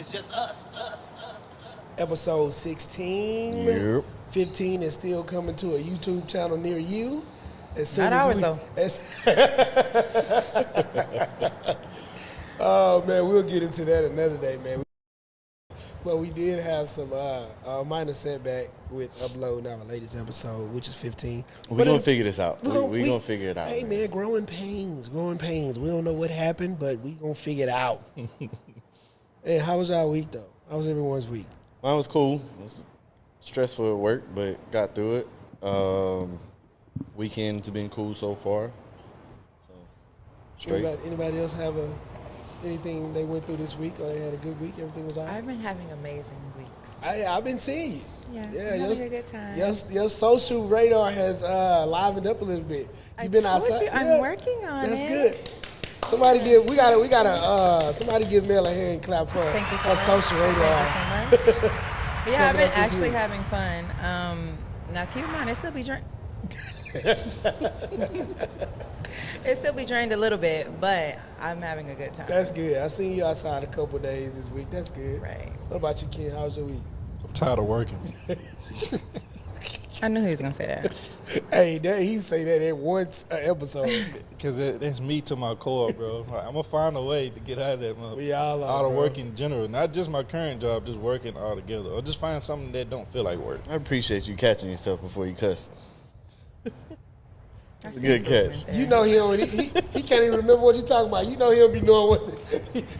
It's just us. Episode 16. Yep. 15 is still coming to a YouTube channel near you. As soon Not as ours, we, though. Oh, man, we'll get into that another day, man. But we did have some minor setback with uploading our latest episode, which is 15. We're going to figure this out. We're going to figure it out. Hey, man, growing pains. We don't know what happened, but we going to figure it out. Hey, how was our week, though? How was everyone's week? Mine was cool. It was stressful at work, but got through it. Weekends have been cool so far. So, straight. Anybody else have anything they went through this week, or they had a good week? Everything was all right? I've been having amazing weeks. I've been seeing you. Yeah, Yeah, I'm having a good time. Your social radar has livened up a little bit. You've been told outside. you, I'm working on That's it. good. Somebody give Mel a hand clap for Thank you so her much. social radar. Thank you so much. But yeah, I've Coming been up this actually week. having fun. Now keep in mind, it still be drained. It still be drained a little bit, but I'm having a good time. That's good. I seen you outside a couple of days this week. That's good. Right. What about you, Ken? How was your week? I'm tired of working. I knew he was gonna say that. Hey, he say that at once an episode. Because that's me to my core, bro. Like, I'm going to find a way to get out of that motherfucker. We all are, Out of bro. work in general. Not just my current job, just working all together. Or just find something that don't feel like work. I appreciate you catching yourself before you cuss. I see Good improvement catch. there. You know he can't even remember what you're talking about. You know he'll be knowing what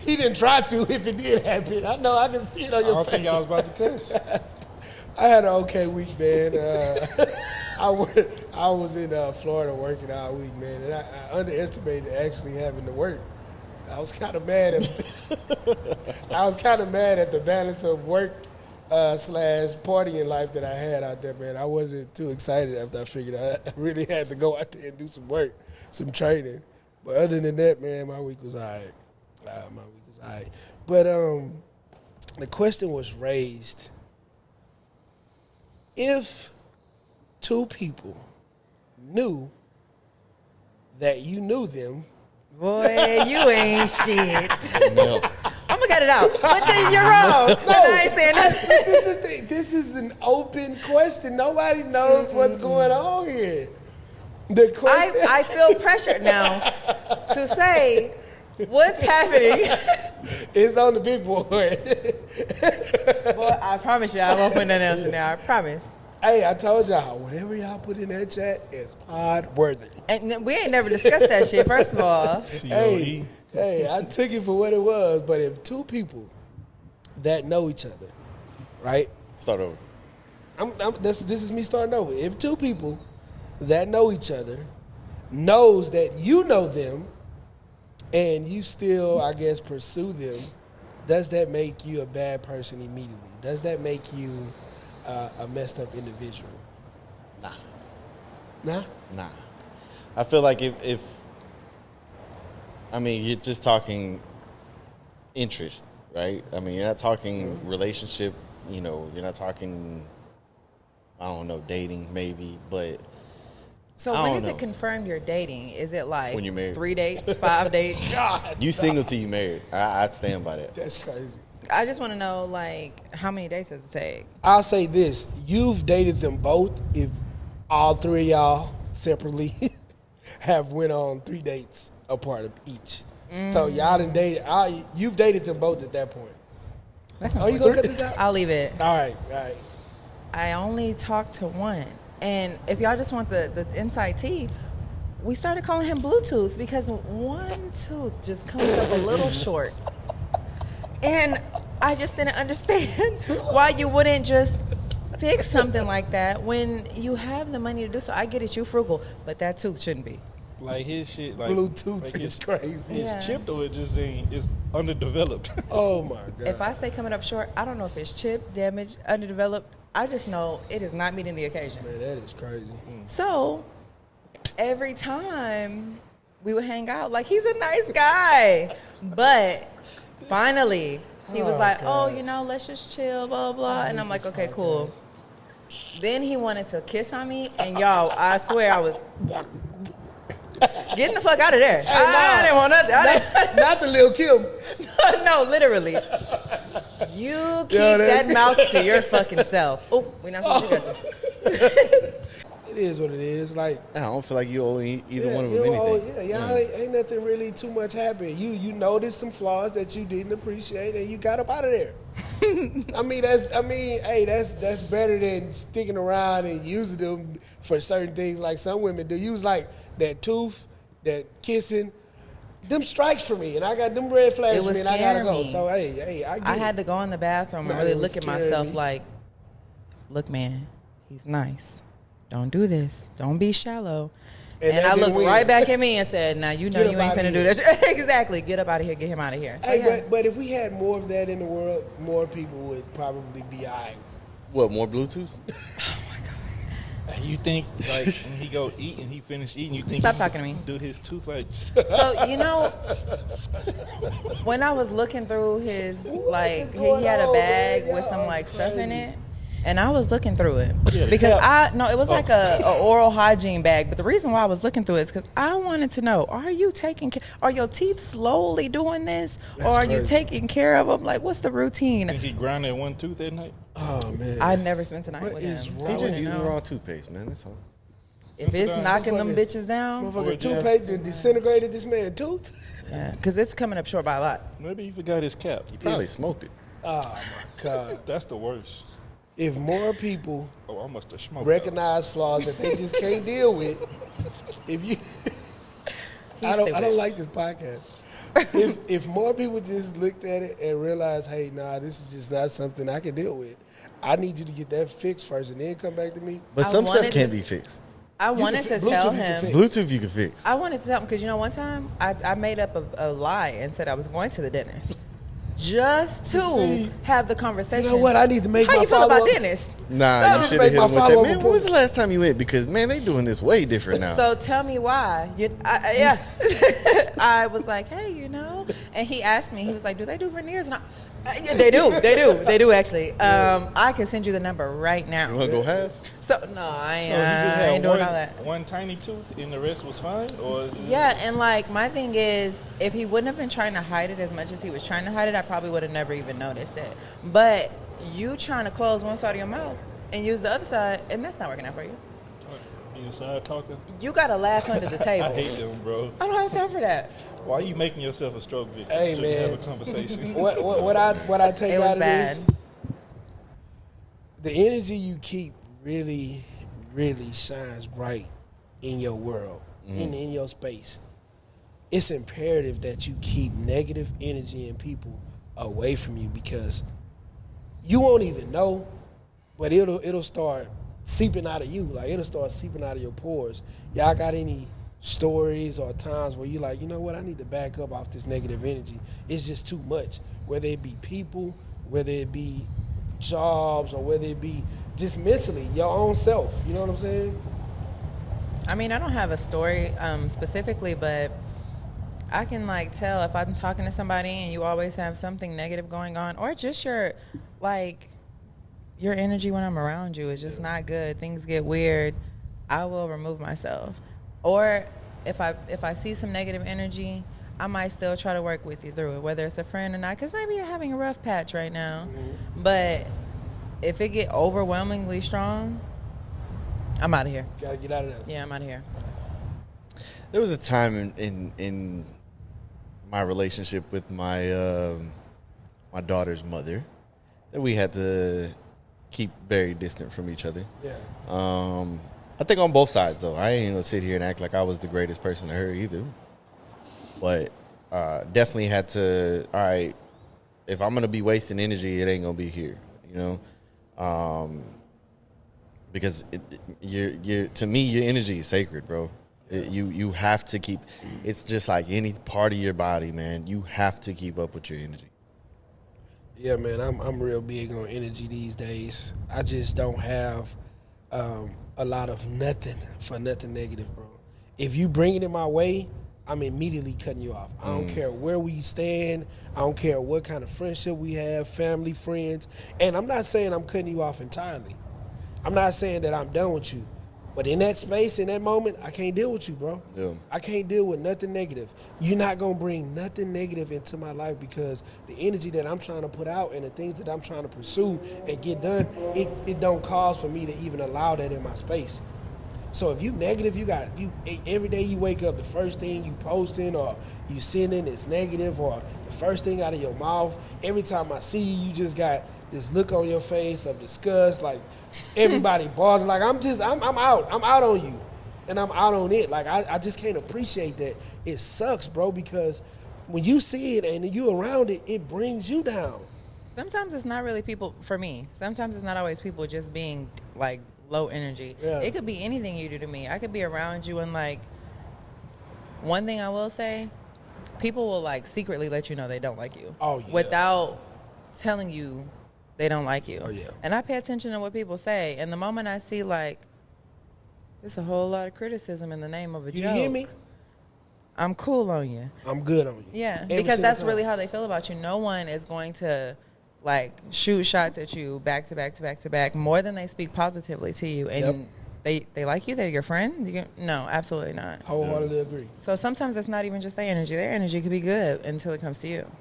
he didn't try to if it did happen. I know. I can see it on I your don't face. think y'all was about to cuss. I had an okay week, man. I was in Florida working all week, man, and I underestimated actually having to work. I was kind of mad at the balance of work / partying life that I had out there, man. I wasn't too excited after I figured I really had to go out there and do some work, some training. But other than that, man, my week was all right. But the question was raised: if two people knew that you knew them, Boy, you ain't shit. No. I'm gonna get it out. But you're wrong. No, I ain't saying nothing. this is the thing. This is an open question. Nobody knows what's going on here. The question. I feel pressured now to say what's happening. It's on the big board. Boy, I promise you, I won't put nothing else in there. I promise. Hey, I told y'all, whatever y'all put in that chat is pod worthy. And we ain't never discussed that shit. First of all, Hey, I took it for what it was. But if two people that know each other, right? Start over. This is me starting over. If two people that know each other knows that you know them, and you still, I guess, pursue them, does that make you a bad person immediately? Does that make you a messed up individual? Nah? I feel like if I mean, you're just talking interest, right? I mean, you're not talking relationship, you're not talking, I don't know, dating maybe, but so I when don't is know. it confirmed you're dating? Is it like When you're married. 3 dates, 5 dates? God, you single till you married. I stand by that. that's crazy. I just want to know, like, how many dates does it take? I'll say this. You've dated them both if all three of y'all separately have went on 3 dates apart of each. So y'all done dated. You've dated them both at that point. Oh, you gonna cut this out? I'll leave it. All right. I only talked to one. And if y'all just want the inside tea, we started calling him Bluetooth because one tooth just comes up a little short. And I just didn't understand why you wouldn't just fix something like that when you have the money to do so. I get it, you frugal, but that tooth shouldn't be. Like his shit, like Bluetooth like is crazy. It's Yeah. chipped or it just ain't. It's underdeveloped. Oh my God. If I say coming up short, I don't know if it's chipped, damaged, underdeveloped. I just know it is not meeting the occasion. Man, that is crazy. So every time we would hang out, like, he's a nice guy. But finally, he was like, God. let's just chill, blah, blah. And I'm like, okay, cool. Then he wanted to kiss on me. And y'all, I swear I was getting the fuck out of there. I didn't want nothing. Not the Lil Kim. No, literally. You keep that mouth to your fucking self. Oh, we're not supposed to do that. It is what it is. Like, I don't feel like you owe either one of them anything. Y'all ain't nothing really too much happened. You noticed some flaws that you didn't appreciate, and you got up out of there. That's better than sticking around and using them for certain things like some women do. Use like that tooth, that kissing. Them strikes for me, and I got them red flags for me, and I gotta go. So I get I had to go in the bathroom and really look at myself like, look, man, he's nice. Don't do this. Don't be shallow. And I looked right back at me and said, now you know you ain't finna do this. Exactly. Get up out of here. Get him out of here. So, hey, but if we had more of that in the world, more people would probably be all right. What, more Bluetooth? Oh, my God. You think, like, when he go eat and he finish eating, you think Stop talking to me. Do his tooth like... So, you know, when I was looking through his, like, he had a bag with some, like, stuff in it. And I was looking through it because it was like a oral hygiene bag. But the reason why I was looking through it is because I wanted to know: are you taking care? Are your teeth slowly doing this, or are you taking care of them? Like, what's the routine? Think he grind that one tooth at night? Oh man, I never spent the night with him. He just using the wrong toothpaste, man. That's all. If it's knocking them bitches down, motherfucker, toothpaste that disintegrated this man's tooth. Yeah, because it's coming up short by a lot. Maybe he forgot his cap. He probably smoked it. Oh my God, That's the worst. if more people I must have smoked recognize flaws that they just can't deal with, if you, I don't like this podcast. If more people just looked at it and realized, hey, nah, this is just not something I can deal with. I need you to get that fixed first and then come back to me. But some stuff can't be fixed. I wanted to tell him. Bluetooth you can fix. I wanted to tell him because, you know, one time I made up a lie and said I was going to the dentist. Just to have the conversation. You know what? I need to make How my you feel about follow-up. dentist? Nah, you should have hit him with that. follow-up Man, when was the last time you went? Because, man, they doing this way different now. So tell me why. I was like, hey, you know. And he asked me, he was like, do they do veneers? And yeah, they do actually. I can send you the number right now. You want to go half? So no, I So he just had ain't doing all that. one tiny tooth and the rest was fine? Or is it Yeah, and like my thing is, if he wouldn't have been trying to hide it as much as he was trying to hide it, I probably would have never even noticed it. But you trying to close one side of your mouth and use the other side, and that's not working out for you. inside talking? You gotta laugh under the table. I hate them, bro. I don't have time for that. Why are you making yourself a stroke victim? Hey, so man. you have a conversation. What I take It was out of bad. this, the energy you keep really, really shines bright in your world, in your space. It's imperative that you keep negative energy and people away from you because you won't even know, but it'll start seeping out of you. Like it'll start seeping out of your pores. Y'all got any stories or times where you're like, you know what, I need to back up off this negative energy. It's just too much. Whether it be people, whether it be jobs, or whether it be just mentally, your own self. You know what I'm saying? I mean, I don't have a story specifically, but I can like tell if I'm talking to somebody and you always have something negative going on, or just your energy when I'm around you is just not good. Things get weird. I will remove myself. Or if I see some negative energy, I might still try to work with you through it, whether it's a friend or not, because maybe you're having a rough patch right now. Mm-hmm. But if it get overwhelmingly strong, I'm out of here. Gotta get out of there. Yeah, I'm out of here. There was a time in my relationship with my my daughter's mother that we had to keep very distant from each other. Yeah. I think on both sides, though. I ain't gonna sit here and act like I was the greatest person to her either. But definitely had to, all right, if I'm gonna be wasting energy, it ain't gonna be here, you know? Because to me, your energy is sacred, bro. You have to keep, it's just like any part of your body, man. You have to keep up with your energy. Yeah, man, I'm real big on energy these days. I just don't have a lot of nothing for nothing negative, bro. If you bring it in my way, I'm immediately cutting you off. I don't care where we stand. I don't care what kind of friendship we have, family, friends. And I'm not saying I'm cutting you off entirely. I'm not saying that I'm done with you. But in that space, in that moment, I can't deal with you, bro. Yeah. I can't deal with nothing negative. You're not going to bring nothing negative into my life because the energy that I'm trying to put out and the things that I'm trying to pursue and get done, it don't cause for me to even allow that in my space. So if you negative, you every day you wake up, the first thing you posting or you sending is negative, or the first thing out of your mouth. Every time I see you, you just got this look on your face of disgust, like everybody bothering. Like I'm out on you, and I'm out on it. Like I just can't appreciate that. It sucks, bro, because when you see it and you around it, it brings you down. Sometimes it's not really people, for me, sometimes it's not always people just being like low energy. Yeah. It could be anything you do to me. I could be around you and like, one thing I will say, people will like secretly let you know they don't like you. Oh, yeah. Without telling you they don't like you. Oh, yeah. And I pay attention to what people say. And the moment I see like, there's a whole lot of criticism in the name of a You joke. hear me? I'm cool on you. I'm good on you. Yeah, Every because single that's time. really how they feel about you. No one is going to like shoot shots at you back to back to back to back more than they speak positively to you. And they like you. They're your friend. No, absolutely not. Wholeheartedly agree. So sometimes it's not even just their energy. Their energy could be good until it comes to you.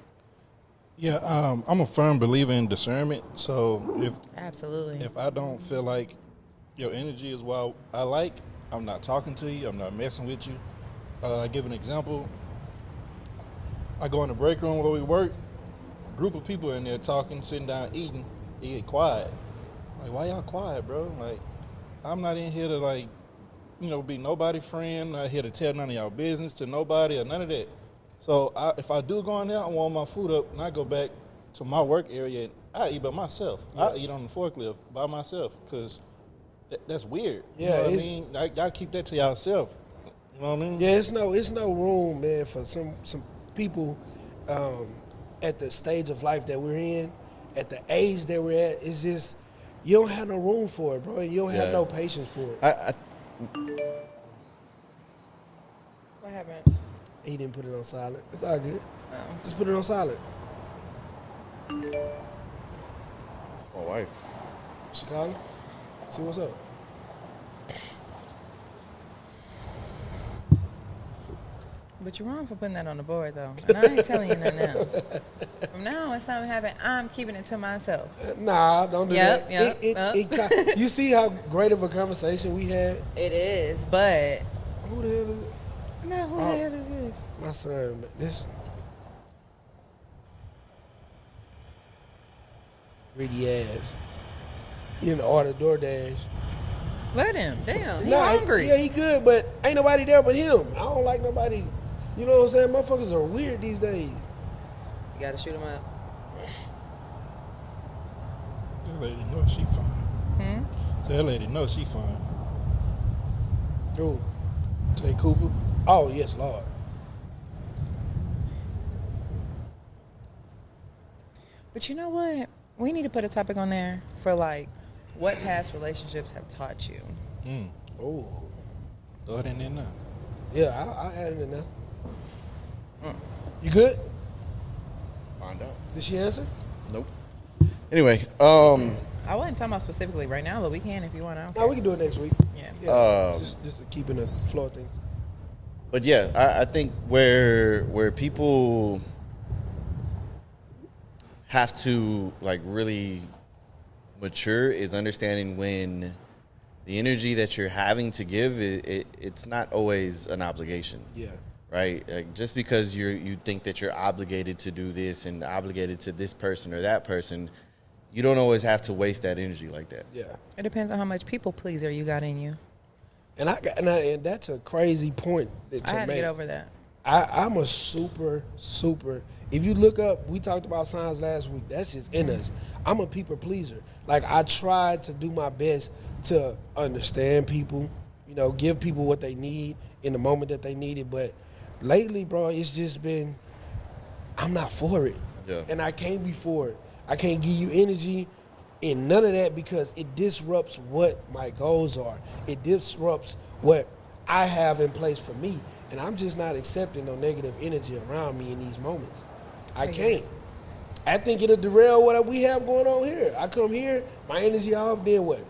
Yeah, I'm a firm believer in discernment. So Absolutely. if I don't feel like your energy is what I like, I'm not talking to you. I'm not messing with you. I give an example. I go in the break room where we work. Group of people in there talking, sitting down, eating. They get quiet. Like, why y'all quiet, bro? Like, I'm not in here to like, be nobody friend. Not here to tell none of y'all business to nobody or none of that. So if I do go in there, I warm my food up and I go back to my work area and I eat by myself. Yeah. I eat on the forklift by myself because that's weird. Yeah, you know what I mean? I gotta keep that to yourself. You know what I mean? Yeah, it's no room, man, for some people at the stage of life that we're in, at the age that we're at. It's just you don't have no room for it, bro. You don't have no patience for it. What happened? He didn't put it on silent. It's all good. Oh. Just put it on silent. It's my wife. She calling? See what's up. But you're wrong for putting that on the board, though. And I ain't telling you nothing else. From now on, when something happens, I'm keeping it to myself. Nah, don't do that. Yep. You see how great of a conversation we had? It is, but... Who the hell is it? No, who the hell is this? My son. This greedy ass. You in the order DoorDash. Let him. Damn, he Nah, hungry. Yeah, he good, but ain't nobody there but him. I don't like nobody. You know what I'm saying? Motherfuckers are weird these days. You gotta shoot him up. That lady knows she fine. That lady knows she fine. Who? Tay Cooper. Oh, yes, Lord. But you know what? We need to put a topic on there for like what past relationships have taught you. Oh. Throw it in there now. Yeah, I'll add it in there. You good? Find out. Did she answer? Nope. Anyway, I wasn't talking about specifically right now, but we can if you want to. No, we can do it next week. Yeah. Just to keep in the flow of things. but yeah, I think where people have to like really mature is understanding when the energy that you're having to give it's not always an obligation. Yeah. Right? Like just because you think that you're obligated to do this and obligated to this person or that person, you don't always have to waste that energy like that. Yeah. It depends on how much people pleaser you got in you. And that's a crazy point that I you had to make. get over that. I'm a super. If you look up, we talked about signs last week. That's just in us. I'm a people pleaser. Like I try to do my best to understand people, give people what they need in the moment that they need it. But lately, bro, it's just been, I'm not for it. Yeah. And I can't be for it. I can't give you energy in none of that because it disrupts what my goals are. It disrupts what I have in place for me. And I'm just not accepting no negative energy around me in these moments. I can't. I think it'll derail what we have going on here. I come here, my energy off, then what?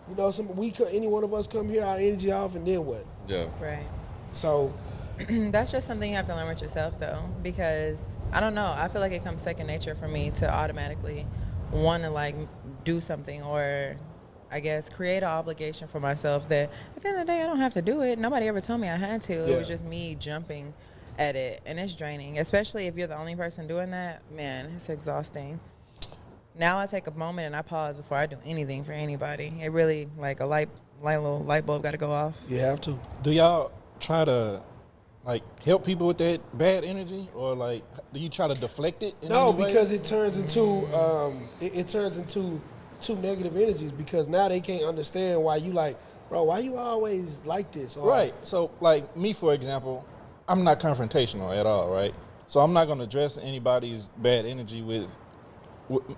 You know, any one of us come here, our energy off, and then what? Yeah. Right. So That's just something you have to learn with yourself, though, because I don't know. I feel like it comes second nature for me to automatically want to like do something, or I guess create an obligation for myself that at the end of the day I don't have to do it. Nobody ever told me I had to. Yeah. It was just me jumping at it, and it's draining, especially if you're the only person doing that. Man, it's exhausting. Now I take a moment and I pause before I do anything for anybody. It really, like a little light bulb got to go off. you have to. Do y'all try to like help people with that bad energy, or like do you try to deflect it? No, any way? because it turns into it turns into two negative energies, because now they can't understand why you like, bro, why you always like this? Or, Right. So, like me, for example, I'm not confrontational at all, right? So I'm not going to address anybody's bad energy with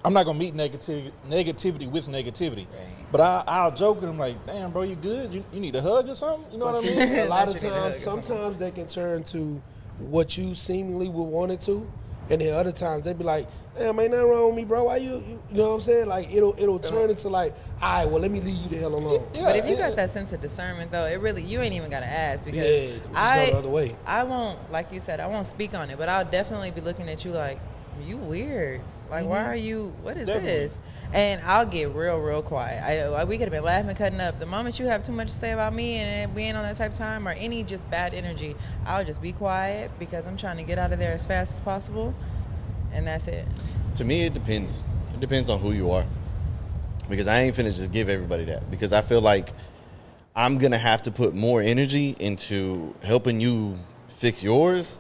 I'm not going to meet negativity with negativity. Right. But I'll joke with them like, damn, bro, you good? You need a hug or something? You know But what I see, mean? a lot of Not you need to hug times, or something. sometimes they can turn to what you seemingly would want it to, and then other times they be like, "Damn, ain't nothing wrong with me, bro. Why you know what I'm saying?" Like it'll turn into like, "All right, well, let me leave you the hell alone." Yeah, But if you yeah. got that sense of discernment, though, it really, you ain't even got to ask, because Yeah, just go the other way. I won't, like you said, I won't speak on it, but I'll definitely be looking at you like, you weird. Like, why are you, what is Definitely. this? And I'll get real quiet. We could have been laughing, cutting up. The moment you have too much to say about me and we ain't on that type of time, or any just bad energy, I'll just be quiet, because I'm trying to get out of there as fast as possible. And that's it. To me, it depends. It depends on who you are. Because I ain't finna just give everybody that. Because I feel like I'm gonna have to put more energy into helping you fix yours,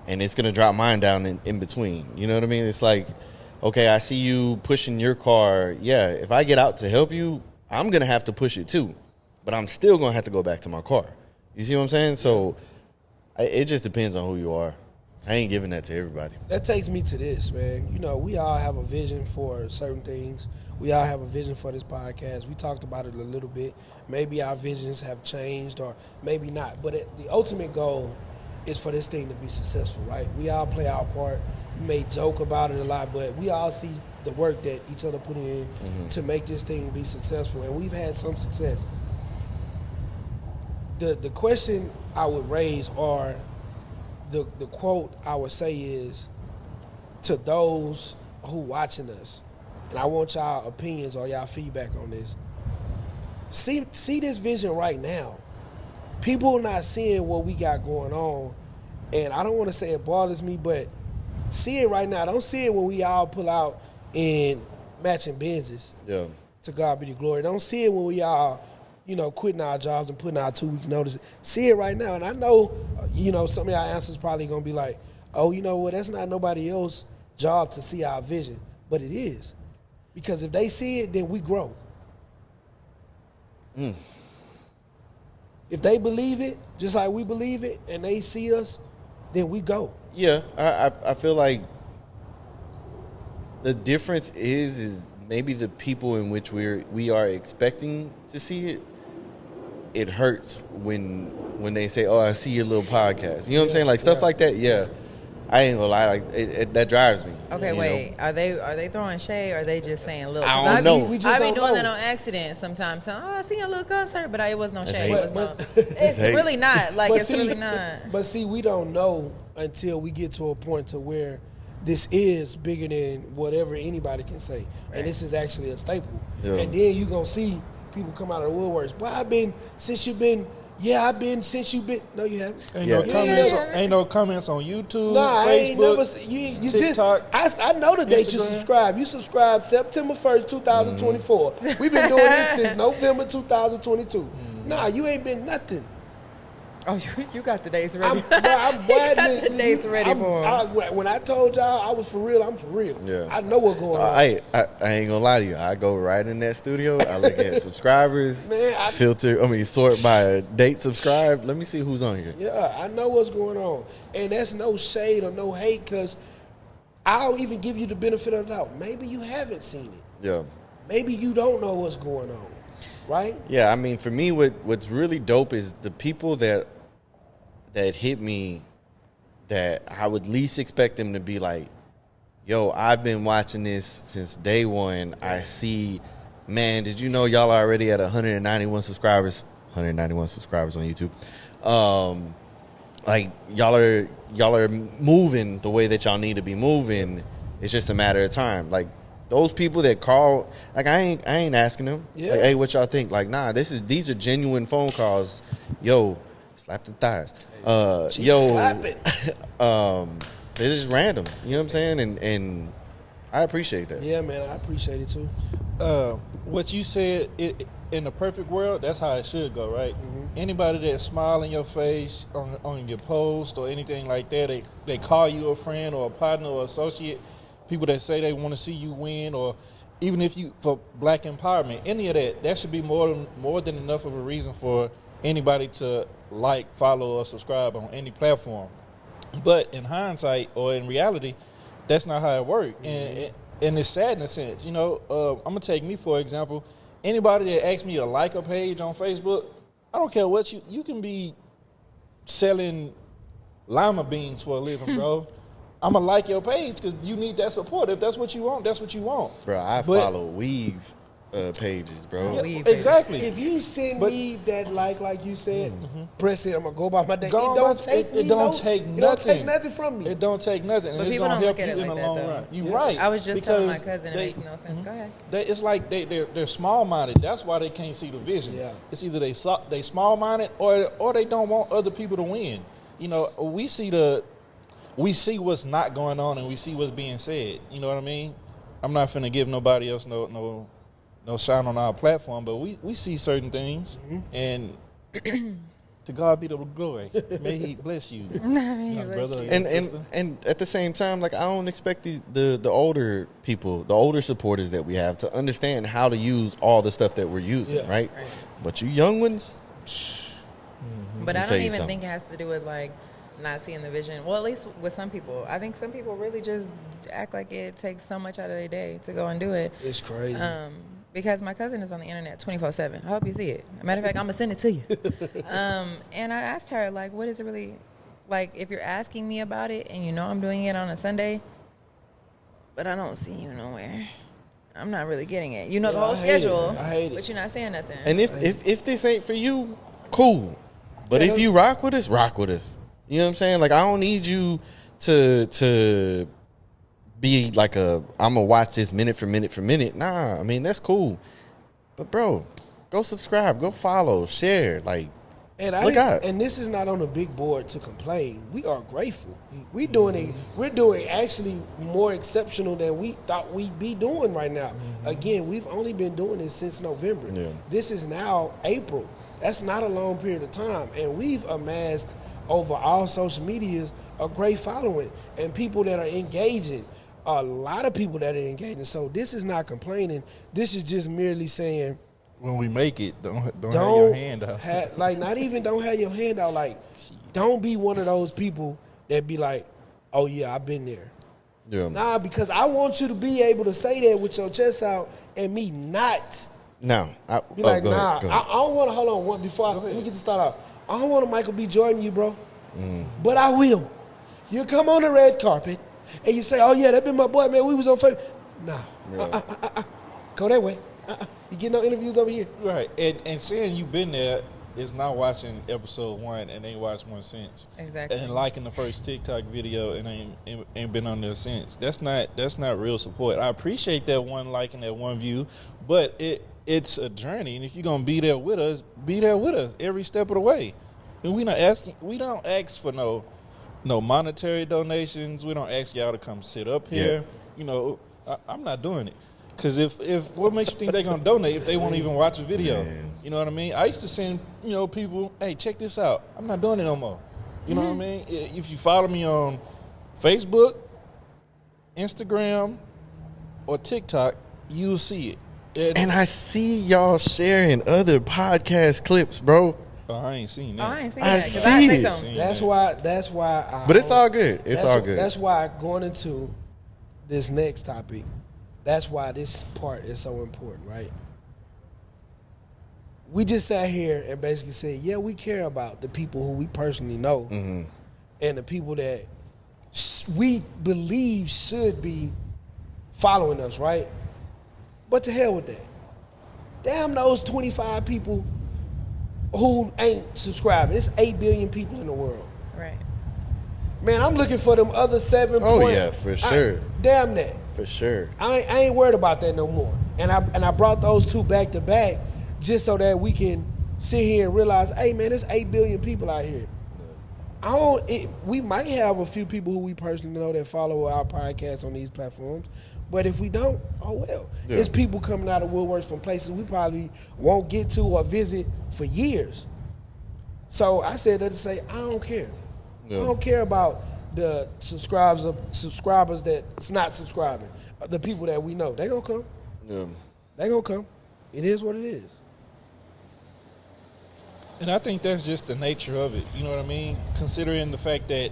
and it's gonna drop mine down in between. You know what I mean? It's like, okay, I see you pushing your car. Yeah, if I get out to help you, I'm gonna have to push it too. But I'm still gonna have to go back to my car. You see what I'm saying? So it just depends on who you are. I ain't giving that to everybody. That takes me to this, man. You know, we all have a vision for certain things. We all have a vision for this podcast. We talked about it a little bit. Maybe our visions have changed, or maybe not. But the ultimate goal is for this thing to be successful, right? We all play our part. We may joke about it a lot, but we all see the work that each other put in to make this thing be successful, and we've had some success. The question I would raise, or the quote I would say is, to those who watching us, and I want y'all opinions or y'all feedback on this. See this vision right now. People not seeing what we got going on, and I don't want to say it bothers me, but see it right now. Don't see it when we all pull out in matching Benzes. Yeah. To God be the glory. Don't see it when we all, quitting our jobs and putting our 2 week notice. See it right now. And I know, some of y'all answers probably going to be like, oh, you know what, that's not nobody else's job to see our vision. But it is. Because if they see it, then we grow. If they believe it, just like we believe it, and they see us, then we go. Yeah, I feel like the difference is maybe the people in which we are expecting to see it. It hurts when they say, "Oh, I see your little podcast." You know what I'm saying? Like stuff like that. Yeah, I ain't gonna lie. Like that drives me. Okay, you wait. know? Are they throwing shade, or are they just saying, "Look"? I don't know. We just I be don't doing know. that on accident sometimes. So, I seen a little concert, but it was no That's shade. hate. It was no. But- It's hate. really not. Like, But it's really not. But see, we don't know until we get to a point to where this is bigger than whatever anybody can say. Right. And this is actually a staple. Yeah. And then you're going to see people come out of the woodworks. Boy, I've been since you've been no, you haven't. Ain't Yeah. no Yeah, comments. yeah. Ain't no comments on YouTube, Nah, I ain't Facebook. never. You TikTok, just. I know the date you Instagram. subscribed. You subscribed September 1st, 2024. We've been doing this since November 2022. Nah, you ain't been nothing. Oh, you got the dates ready. I'm glad got the dates ready for 'em. When I told y'all I was for real, I'm for real. Yeah. I know what's going on. I ain't gonna lie to you. I go right in that studio. I look at subscribers, Man, sort by date subscribed. Let me see who's on here. Yeah, I know what's going on. And that's no shade or no hate, because I'll even give you the benefit of the doubt. Maybe you haven't seen it. Yeah. Maybe you don't know what's going on, right? Yeah, I mean, for me, what's really dope is the people that hit me that I would least expect them to be like, yo, I've been watching this since day one. I see man, did you know y'all are already at 191 subscribers? 191 subscribers on YouTube. Like y'all are moving the way that y'all need to be moving. It's just a matter of time. Like those people that call, like I ain't asking them. Yeah. Like, hey, what y'all think? Like, nah, these are genuine phone calls. Yo, slap the thighs. Jeez, clap it. They're just random. You know what I'm saying? And I appreciate that. Yeah, man, I appreciate it too. What you said, in the perfect world, that's how it should go, right? Mm-hmm. Anybody that smile in your face on your post or anything like that, they call you a friend or a partner or associate, people that say they want to see you win, or even if you, for black empowerment, any of that should be more than enough of a reason for anybody to like, follow, or subscribe on any platform. But in hindsight, or in reality, that's not how it worked. And it's sad in a sense. You know, I'm going to take me for example. Anybody that asks me to like a page on Facebook, I don't care what you can be selling lima beans for a living, bro. I'm going to like your page because you need that support. If that's what you want, that's what you want. Bro, I follow weave pages, bro. Yeah, exactly. If you send me that like you said, press it. I'm gonna go by my day. It don't take nothing from me. It don't take nothing. But and people it's don't gonna look help at you it in like the that, long though. run. You're Yeah. right. I was just telling my Because cousin, it makes no sense. Go ahead. It's like they're small minded. That's why they can't see the vision. Yeah. It's either they small minded or they don't want other people to win. You know, we see what's not going on and we see what's being said. You know what I mean? I'm not finna give nobody else no shine on our platform, but we see certain things, and to God be the glory. May He bless you, young brother and sister. And at the same time, like I don't expect the older people, the older supporters that we have, to understand how to use all the stuff that we're using, right? But you young ones, But I tell don't you even something. think it has to do with like not seeing the vision. Well, at least with some people. I think some people really just act like it takes so much out of their day to go and do it. It's crazy. Because my cousin is on the internet 24/7. I hope you see it. As a matter of fact, I'm gonna send it to you. And I asked her, like, what is it really like? If you're asking me about it, and you know I'm doing it on a Sunday, but I don't see you nowhere. I'm not really getting it. You know the whole schedule, I hate it. but you're not saying nothing. and if this ain't for you, cool. But if you rock with us, rock with us. You know what I'm saying? Like I don't need you to be like I'm gonna watch this minute for minute. Nah, I mean that's cool. But bro, go subscribe, go follow, share. Like look out. And this is not on a big board to complain. We are grateful. We're doing actually more exceptional than we thought we'd be doing right now. Again, we've only been doing this since November. Yeah. This is now April. That's not a long period of time. And we've amassed over all social medias a great following and people that are engaging. A lot of people that are engaging. So this is not complaining. This is just merely saying, When we make it, don't have your hand out. not even don't have your hand out. Like, don't be one of those people that be like, oh yeah, I've been there. Yeah. Nah, because I want you to be able to say that with your chest out and me not. No. Be like, go nah, ahead. I don't want to, hold on, let me get to start off. I don't want to Michael B. Jordan you, bro. But I will. You come on the red carpet and you say, oh yeah, that been my boy, man, we was on Facebook. Nah, go that way. You get no interviews over here. Right, and saying you've been there is not watching episode 1 and ain't watched one since. Exactly. And liking the first TikTok video and ain't been on there since. That's not real support. I appreciate that one like and that one view, but it's a journey, and if you're gonna be there with us every step of the way. And we don't ask for no monetary donations. We don't ask y'all to come sit up here. Yeah. You know, I'm not doing it. Because if what makes you think they're gonna donate if they won't even watch a video? Man. You know what I mean? I used to send people, hey, check this out. I'm not doing it no more. You know what I mean? If you follow me on Facebook, Instagram, or TikTok, you'll see it. And I see y'all sharing other podcast clips, bro. Oh, I ain't seen Oh, that. I ain't seen I that. 'Cause see I say it. something. That's why. But it's all good. It's all good. That's why going into this next topic, that's why this part is so important, right? We just sat here and basically said, yeah, we care about the people who we personally know and the people that we believe should be following us, right? But to hell with that. Damn those 25 people who ain't subscribing. It's 8 billion people in the world. Right. Man, I'm looking for them other 7. Oh, yeah, for sure. Damn that. For sure. I ain't worried about that no more. And I brought those 2 back to back just so that we can sit here and realize, hey man, there's 8 billion people out here. We might have a few people who we personally know that follow our podcast on these platforms, but if we don't, oh well. Yeah. It's people coming out of woodworks from places we probably won't get to or visit for years. So I said that to say, I don't care. Yeah. I don't care about the subscribers that's not subscribing. The people that we know, they gonna come. Yeah. They gonna come. It is what it is. And I think that's just the nature of it. You know what I mean? Considering the fact that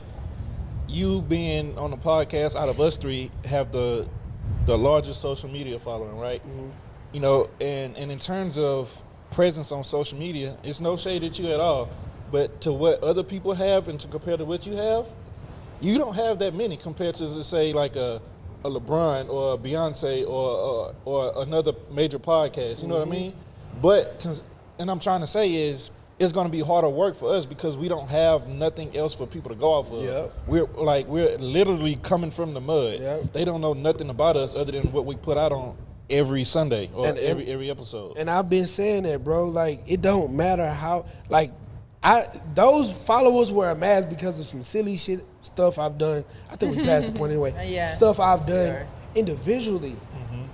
you being on the podcast, out of us 3, have the largest social media following, right? Mm-hmm. You know, and in terms of presence on social media, it's no shade at you at all. But to what other people have and to compare to what you have, you don't have that many compared to, say, like a LeBron or a Beyonce or another major podcast. You know what I mean? But, and I'm trying to say is, it's going to be harder work for us because we don't have nothing else for people to go off of. Yep. We're literally coming from the mud. Yep. They don't know nothing about us other than what we put out on every Sunday or every episode. And I've been saying that, bro. Like, it don't matter how. Like, those followers were amassed because of some silly shit stuff I've done. I think we passed the point anyway. Yeah. Stuff I've done Sure. individually.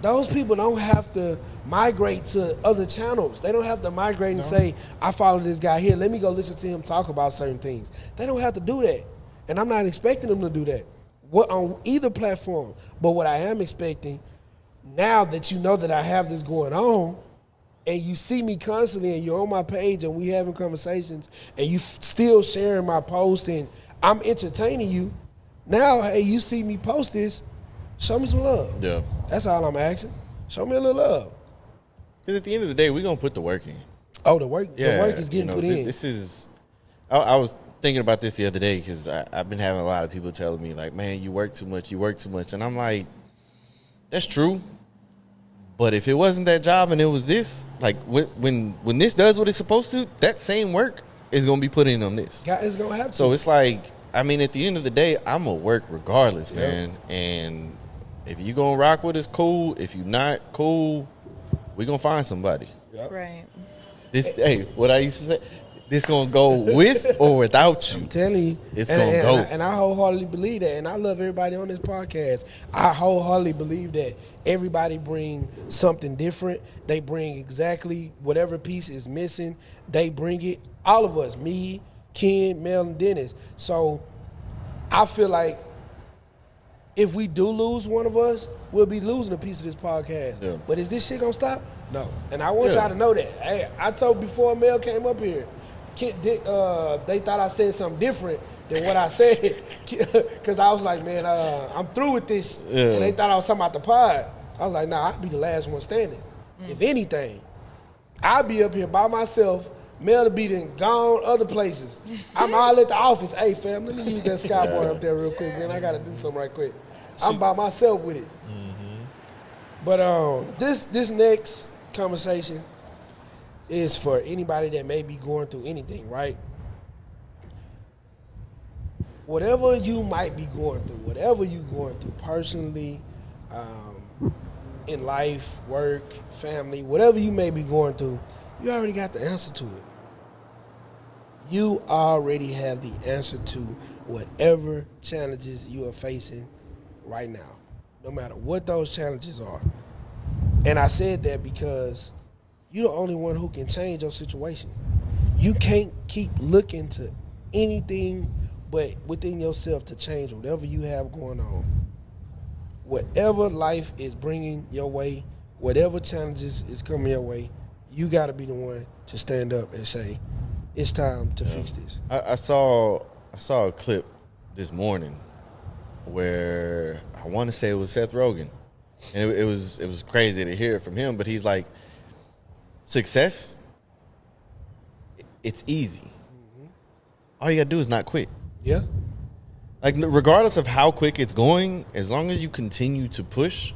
Those people don't have to migrate to other channels. They don't have to migrate and say, I follow this guy here. Let me go listen to him talk about certain things. They don't have to do that. And I'm not expecting them to do that on either platform. But what I am expecting, now that you know that I have this going on, and you see me constantly and you're on my page and we having conversations and you still sharing my post and I'm entertaining you, now, hey, you see me post this, show me some love. Yeah. That's all I'm asking. Show me a little love. Because at the end of the day, we're going to put the work in. Oh, the work is getting put in. This is, I was thinking about this the other day because I've been having a lot of people telling me, like, man, you work too much. And I'm like, that's true. But if it wasn't that job and it was this, like, when this does what it's supposed to, that same work is going to be put in on this. It's going to have to. So it's like, I mean, at the end of the day, I'm going to work regardless, man. And if you going to rock with us, cool. If you not, cool. We going to find somebody. Yep. Right. Hey, what I used to say, this going to go with or without you. I'm telling you. It's going to go. And I wholeheartedly believe that. And I love everybody on this podcast. I wholeheartedly believe that everybody bring something different. They bring exactly whatever piece is missing. They bring it. All of us, me, Ken, Mel, and Dennis. So I feel like if we do lose one of us, we'll be losing a piece of this podcast. Yeah. But is this shit gonna stop? No. And I want y'all to know that. Hey, I told before Mel came up here, they thought I said something different than what I said. Because I was like, man, I'm through with this. Yeah. And they thought I was talking about the pod. I was like, nah, I'll be the last one standing. If anything, I'll be up here by myself. Mel to be then gone other places. I'm all at the office. Hey, fam, let me use that skyboard up there real quick, man. I got to do something right quick. I'm by myself with it. Mm-hmm. But this next conversation is for anybody that may be going through anything, right? Whatever you might be going through, whatever you're going through personally, in life, work, family, whatever you may be going through, you already got the answer to it. You already have the answer to whatever challenges you are facing right now, no matter what those challenges are. And I said that because you're the only one who can change your situation. You can't keep looking to anything but within yourself to change whatever you have going on. Whatever life is bringing your way, whatever challenges is coming your way, you got to be the one to stand up and say, it's time to fix this. I saw a clip this morning where I want to say it was Seth Rogen, and it was crazy to hear it from him. But he's like, success, it's easy. Mm-hmm. All you gotta do is not quit. Yeah. Like, regardless of how quick it's going, as long as you continue to push,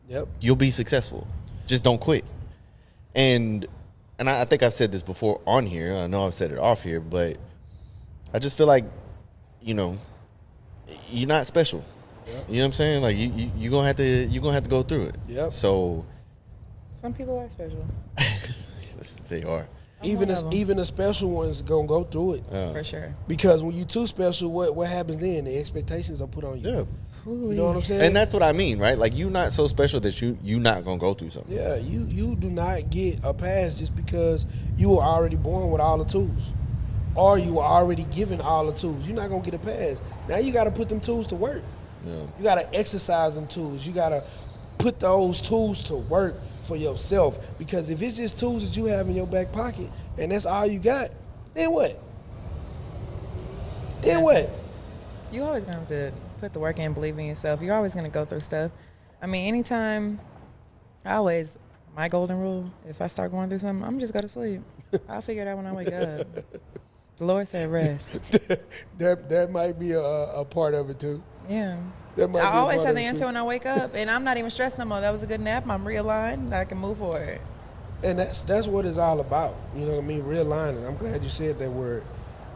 yep, you'll be successful. Just don't quit. And I think I've said this before on here. I know I've said it off here, but I just feel like, you know, you're not special. Yep. You know what I'm saying? Like you're gonna have to go through it. Yep. So some people are special. They are. Even the special ones gonna go through it. For sure. Because when you too special, what happens then? The expectations are put on you. Yeah. You know what I'm saying? And that's what I mean, right? Like you not so special that you not gonna go through something. Yeah, you do not get a pass just because you were already born with all the tools. Or you were already given all the tools. You're not gonna get a pass. Now you gotta put them tools to work. Yeah. You gotta exercise them tools. You gotta put those tools to work for yourself. Because if it's just tools that you have in your back pocket and that's all you got, then what? Then what? You always gonna have to put the work in, believe in yourself. You're always gonna go through stuff. I mean, anytime, my golden rule, if I start going through something, I'm just go to sleep. I'll figure it out when I wake up. The Lord said rest. that might be a part of it too. Yeah. I always have the answer when I wake up, and I'm not even stressed no more. That was a good nap. I'm realigned. I can move forward. And that's what it's all about. You know what I mean? Realigning. I'm glad you said that word.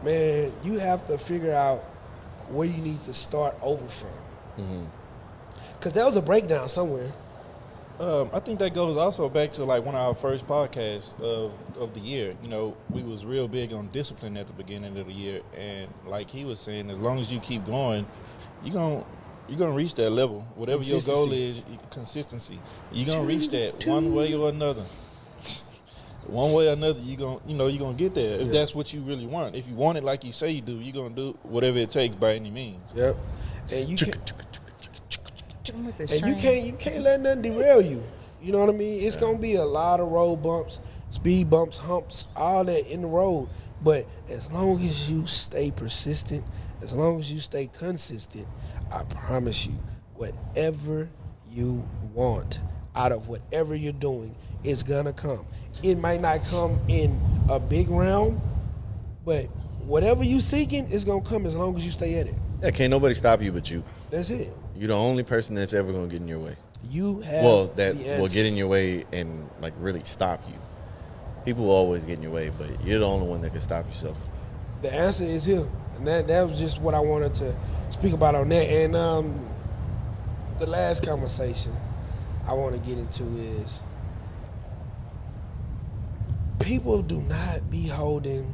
Man, you have to figure out where you need to start over from. Because there was a breakdown somewhere. I think that goes also back to like one of our first podcasts of the year. You know, we was real big on discipline at the beginning of the year, and like he was saying, as long as you keep going, you're gonna reach that level. Whatever your goal is, consistency. You're gonna reach that one way or another. One way or another, you're gonna get there if that's what you really want. If you want it like you say you do, you're gonna do whatever it takes by any means. Yep. And you can't let nothing derail you. You know what I mean? It's gonna be a lot of road bumps, speed bumps, humps, all that in the road. But as long as you stay persistent, as long as you stay consistent, I promise you, whatever you want out of whatever you're doing is gonna come. It might not come in a big realm, but whatever you seeking is gonna come as long as you stay at it. Yeah, can't nobody stop you but you. That's it. You're the only person that's ever gonna get in your way. You have that the answer. will get in your way and like really stop you. People will always get in your way, but you're the only one that can stop yourself. The answer is here, and that was just what I wanted to speak about on that. And the last conversation I want to get into is people do not be holding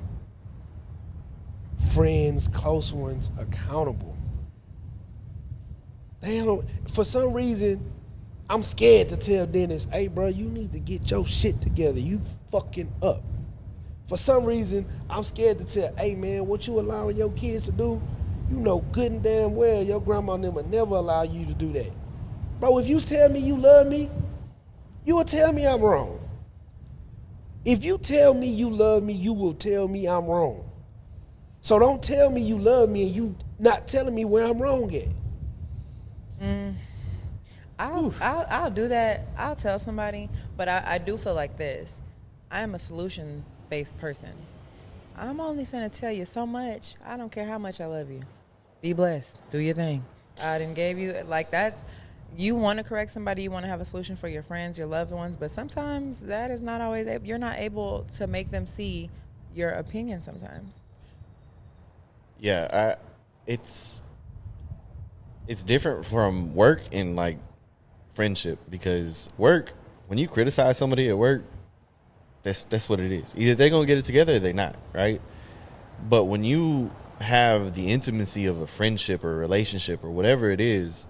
friends, close ones accountable. They don't. For some reason, I'm scared to tell Dennis, "Hey, bro, you need to get your shit together. You fucking up." For some reason, I'm scared to tell, "Hey, man, what you allowing your kids to do, you know good and damn well your grandma and them would never allow you to do that." Bro, if you tell me you love me, you will tell me I'm wrong. If you tell me you love me, you will tell me I'm wrong. So don't tell me you love me and you not telling me where I'm wrong at. I'll do that. I'll tell somebody, but I do feel like this. I am a solution-based person. I'm only finna tell you so much. I don't care how much I love you. Be blessed. Do your thing. I didn't gave you, like that's, you want to correct somebody, you want to have a solution for your friends, your loved ones, but sometimes that is not always, you're not able to make them see your opinion sometimes. Yeah, it's different from work and like friendship, because work, when you criticize somebody at work, that's what it is. Either they're gonna get it together or they're not, right? But when you have the intimacy of a friendship or a relationship or whatever it is,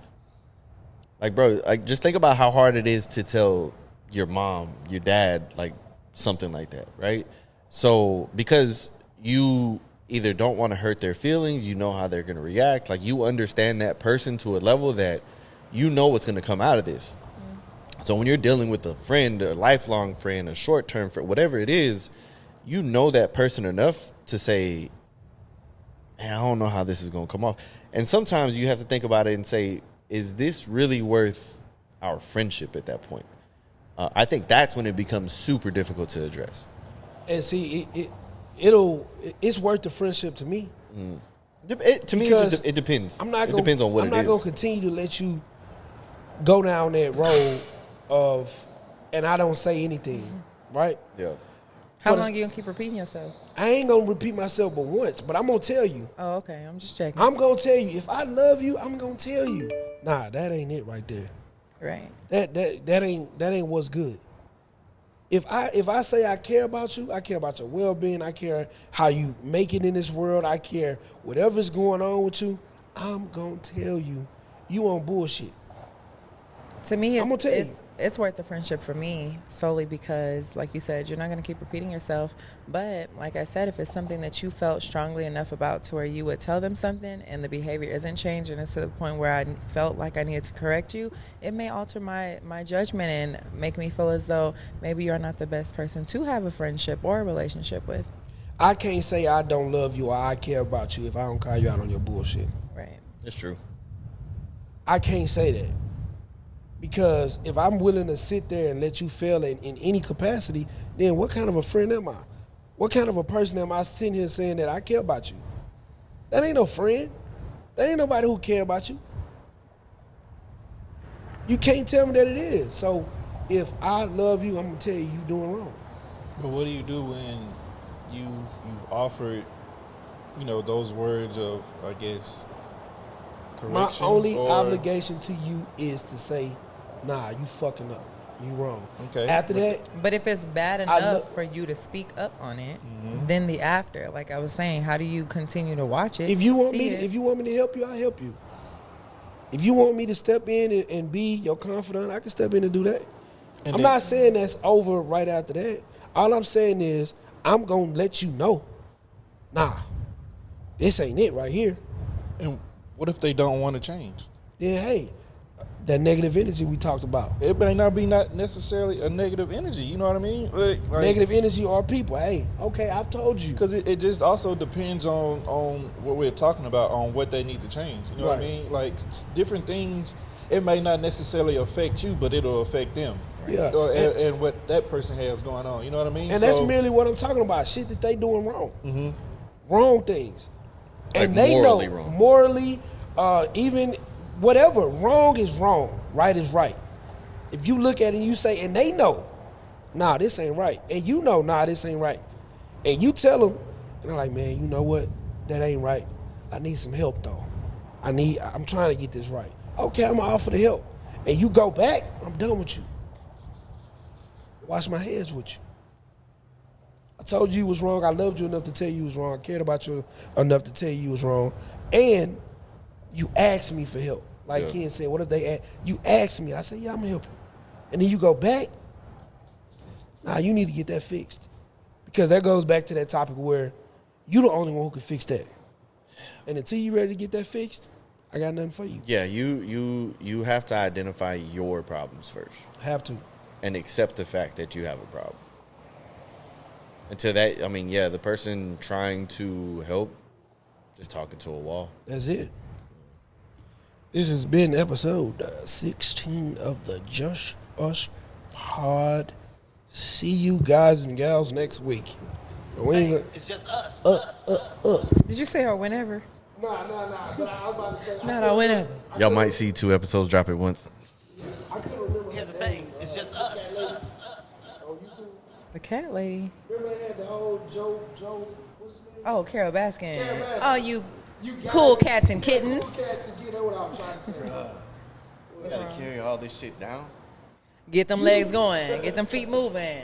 like, bro, like just think about how hard it is to tell your mom, your dad, like something like that, right? So because you either don't want to hurt their feelings, you know how they're going to react, like you understand that person to a level that you know what's going to come out of this. So when you're dealing with a friend, a lifelong friend, a short-term friend, whatever it is, you know that person enough to say, man, I don't know how this is going to come off. And sometimes you have to think about it and say, is this really worth our friendship at that point? I think that's when it becomes super difficult to address. And see, it's worth the friendship to me. To me, it depends. It depends on what it is. I'm not going to continue to let you go down that road of and I don't say anything, right? Yeah. How For the- long you gonna keep repeating yourself? I ain't gonna repeat myself but once, but I'm gonna tell you. Oh, okay. I'm just checking. I'm gonna tell you. If I love you, I'm gonna tell you. Nah, that ain't it right there. Right. That ain't what's good. If I say I care about you, I care about your well-being, I care how you make it in this world, I care whatever's going on with you, I'm gonna tell you. You on bullshit. To me, I'm gonna tell you. it's worth the friendship for me solely because, like you said, you're not going to keep repeating yourself. But like I said, if it's something that you felt strongly enough about to where you would tell them something and the behavior isn't changing, it's to the point where I felt like I needed to correct you, it may alter my judgment and make me feel as though maybe you're not the best person to have a friendship or a relationship with. I can't say I don't love you or I care about you if I don't call you out on your bullshit. Right. It's true. I can't say that. Because if I'm willing to sit there and let you fail in any capacity, then what kind of a friend am I? What kind of a person am I sitting here saying that I care about you? That ain't no friend. That ain't nobody who care about you. You can't tell me that it is. So if I love you, I'm going to tell you you're doing wrong. But what do you do when you've offered, those words of, I guess, My correction? only obligation to you is to say, nah, you fucking up. You wrong. Okay. After that, But if it's bad I enough for you to speak up on it, Mm-hmm. then the after, like I was saying, how do you continue to watch it? if you want see me to help you, I'll help you. If you want me to step in and be your confidant, I can step in and do that. And I'm then- not saying that's over right after that. All I'm saying is I'm going to let you know, nah, this ain't it right here. And what if they don't want to change? Then, hey, that negative energy we talked about. It may not be not necessarily a negative energy. You know what I mean? Like, Negative energy or people. Hey, okay, I've told you. Because it just also depends on what we're talking about, on what they need to change. You know what I Right. mean? Like different things, it may not necessarily affect you, but it'll affect them. Yeah. And what that person has going on. You know what I mean? And that's merely what I'm talking about. Shit that they doing wrong. Mm-hmm. Wrong things. And Like they morally know wrong. morally, even whatever, wrong is wrong, right is right. If you look at it and you say, and they know, nah, this ain't right. And you know, nah, this ain't right. And you tell them, and they're like, man, you know what? That ain't right. I need some help though. I'm trying to get this right. Okay, I'm gonna offer the help. And you go back, I'm done with you. Wash my hands with you. I told you you was wrong. I loved you enough to tell you was wrong. I cared about you enough to tell you was wrong. And you asked me for help. Like Yeah. Ken said, what if they you asked me? I said, yeah, I'm going to help you. And then you go back. Nah, you need to get that fixed. Because that goes back to that topic where you the only one who can fix that. And until you ready to get that fixed, I got nothing for you. Yeah, you have to identify your problems first Have to. and accept the fact that you have a problem. Until that, I mean, yeah, the person trying to help, just talking to a wall. That's it. This has been episode 16 of the Just Us Pod. See you guys and gals next week. But we ain't It's just us. Did you say or whenever? Nah. But I was about to say. No, whenever. Y'all might see 2 episodes drop at once. I couldn't remember. Here's the her name. thing. It's just us. On YouTube. The cat lady. Remember they had the whole Joe, what's his name? Oh, Carol Baskin. Carol Baskin. Oh, you guys- cool cats and Cool kittens. cats and kittens. That's what I was trying to say. You gotta carry all this shit down. Get them legs going. Get them feet moving.